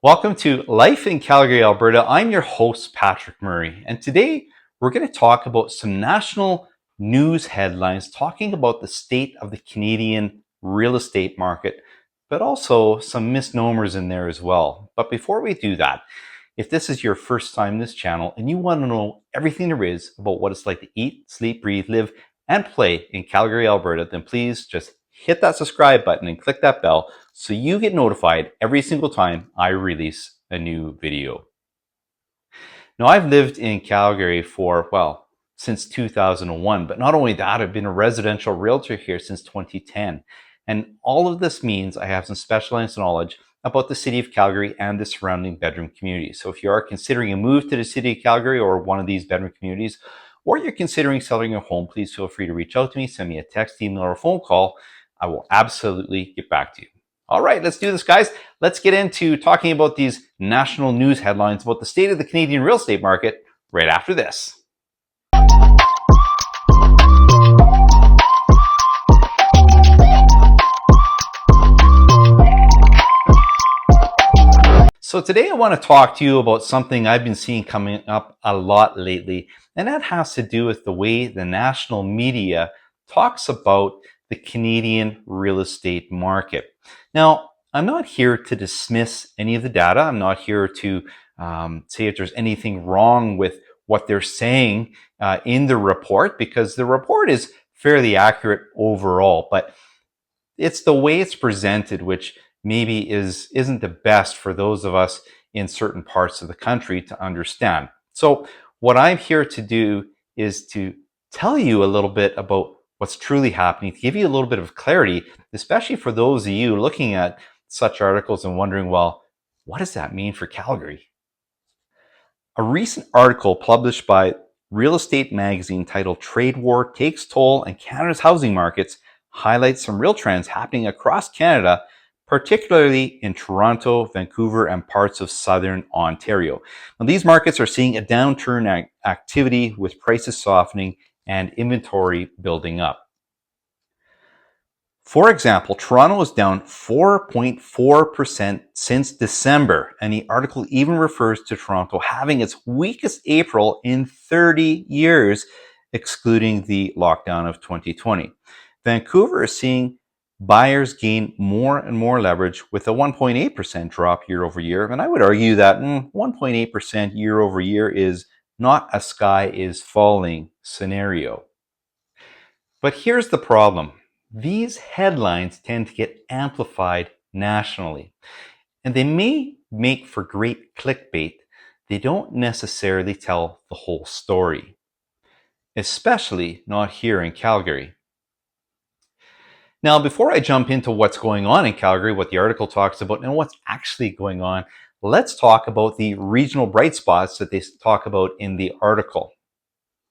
Welcome to Life in Calgary, Alberta. I'm your host, Patrick Murray, and today we're going to talk about some national news headlines talking about the state of the Canadian real estate market, but also some misnomers in there as well. But before we do that, if this is your first time in this channel and you want to know everything there is about what it's like to eat, sleep, breathe, live, and play in Calgary, Alberta, then please just hit that subscribe button and click that bell so you get notified every single time I release a new video. Now, I've lived in Calgary for, since 2001, but not only that, I've been a residential realtor here since 2010. And all of this means I have some specialized knowledge about the city of Calgary and the surrounding bedroom communities. So if you are considering a move to the city of Calgary or one of these bedroom communities, or you're considering selling your home, please feel free to reach out to me, send me a text, email, or a phone call. I will absolutely get back to you. All right, let's do this, guys. Let's get into talking about these national news headlines about the state of the Canadian real estate market right after this. So today I want to talk to you about something I've been seeing coming up a lot lately, and that has to do with the way the national media talks about the Canadian real estate market. Now, I'm not here to dismiss any of the data. I'm not here to say if there's anything wrong with what they're saying in the report, because the report is fairly accurate overall, but it's the way it's presented which maybe isn't the best for those of us in certain parts of the country to understand. So what I'm here to do is to tell you a little bit about what's truly happening, to give you a little bit of clarity, especially for those of you looking at such articles and wondering, well, what does that mean for Calgary? A recent article published by Real Estate Magazine titled Trade War Takes Toll on Canada's Housing Markets highlights some real trends happening across Canada, particularly in Toronto, Vancouver, and parts of southern Ontario. Now, these markets are seeing a downturn in activity with prices softening and inventory building up. For example, Toronto is down 4.4% since December, and the article even refers to Toronto having its weakest April in 30 years, excluding the lockdown of 2020. Vancouver is seeing buyers gain more and more leverage with a 1.8% drop year over year. And I would argue that 1.8% year over year is not a sky is falling scenario. But here's the problem. These headlines tend to get amplified nationally, and they may make for great clickbait. They don't necessarily tell the whole story, especially not here in Calgary. Now, before I jump into what's going on in Calgary, what the article talks about, and what's actually going on, let's talk about the regional bright spots that they talk about in the article.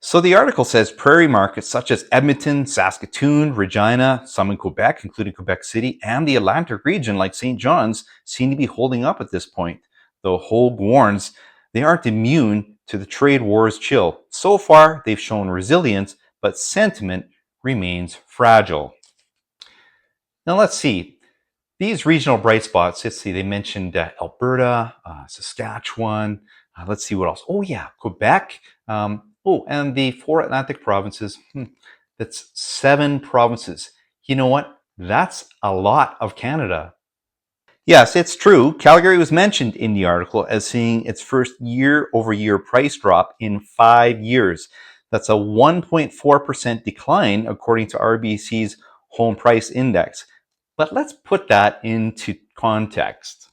So the article says prairie markets such as Edmonton, Saskatoon, Regina, some in Quebec, including Quebec City, and the Atlantic region like St. John's seem to be holding up at this point, though Hogue warns they aren't immune to the trade war's chill. So far, they've shown resilience, but sentiment remains fragile. Now let's see. These regional bright spots, let's see, they mentioned Alberta, Saskatchewan, let's see what else. Oh yeah, Quebec. And the 4 Atlantic provinces, that's 7 provinces. You know what? That's a lot of Canada. Yes, it's true. Calgary was mentioned in the article as seeing its first year-over-year price drop in 5 years. That's a 1.4% decline according to RBC's Home Price Index. But let's put that into context.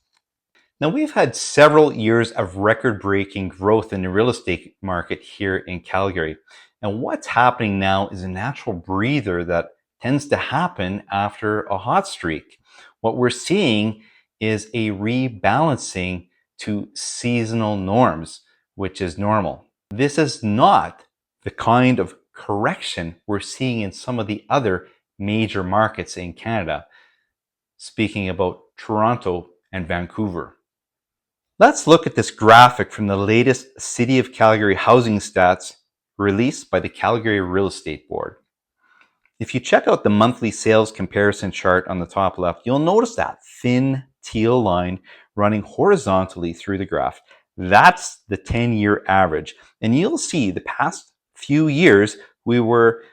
Now, we've had several years of record-breaking growth in the real estate market here in Calgary. And what's happening now is a natural breather that tends to happen after a hot streak. What we're seeing is a rebalancing to seasonal norms, which is normal. This is not the kind of correction we're seeing in some of the other major markets in Canada, speaking about Toronto and Vancouver. Let's look at this graphic from the latest City of Calgary housing stats released by the Calgary Real Estate Board. If you check out the monthly sales comparison chart on the top left, you'll notice that thin teal line running horizontally through the graph. That's the 10-year average. And you'll see the past few years, we were,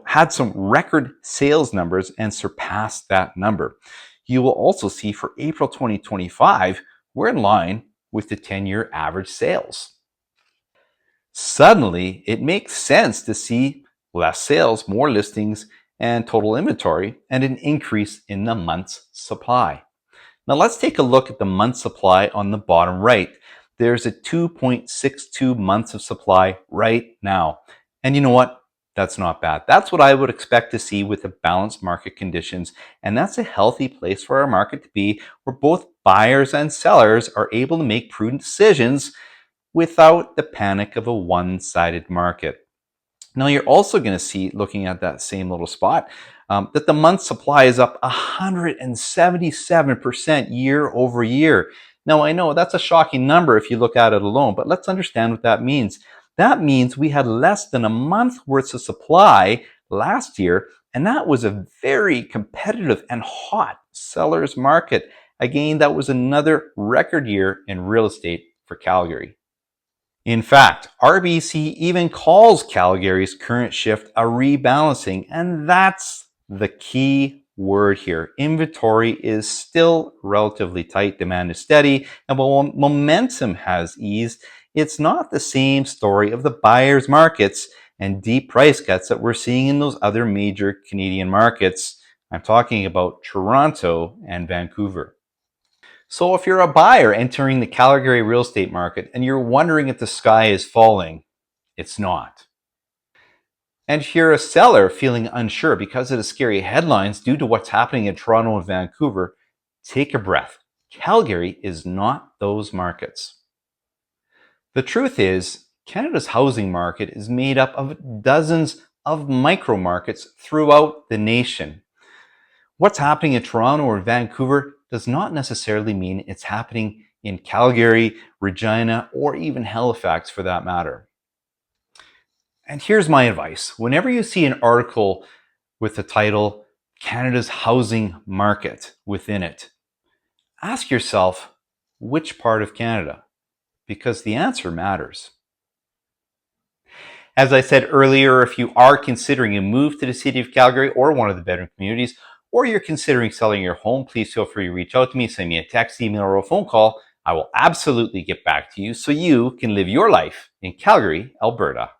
had some record sales numbers and surpassed that number. You will also see for April 2025, we're in line with the 10-year average sales. Suddenly, it makes sense to see less sales, more listings, and total inventory, and an increase in the month's supply. Now let's take a look at the month's supply on the bottom right. There's a 2.62 months of supply right now. And you know what? That's not bad. That's what I would expect to see with the balanced market conditions. And that's a healthy place for our market to be, where both buyers and sellers are able to make prudent decisions without the panic of a one-sided market. Now you're also going to see, looking at that same little spot, that the month supply is up 177% year over year. Now I know that's a shocking number if you look at it alone, but let's understand what that means. That means we had less than a month worth of supply last year, and that was a very competitive and hot seller's market. Again, that was another record year in real estate for Calgary. In fact, RBC even calls Calgary's current shift a rebalancing, and that's the key word here. Inventory is still relatively tight, demand is steady, and while momentum has eased, it's not the same story of the buyer's markets and deep price cuts that we're seeing in those other major Canadian markets. I'm talking about Toronto and Vancouver. So if you're a buyer entering the Calgary real estate market and you're wondering if the sky is falling, it's not. And if you're a seller feeling unsure because of the scary headlines due to what's happening in Toronto and Vancouver, take a breath. Calgary is not those markets. The truth is, Canada's housing market is made up of dozens of micro markets throughout the nation. What's happening in Toronto or Vancouver does not necessarily mean it's happening in Calgary, Regina, or even Halifax for that matter. And here's my advice. Whenever you see an article with the title, Canada's Housing Market within it, ask yourself, which part of Canada? Because the answer matters. As I said earlier, if you are considering a move to the city of Calgary or one of the bedroom communities, or you're considering selling your home, please feel free to reach out to me, send me a text, email, or a phone call. I will absolutely get back to you so you can live your life in Calgary, Alberta.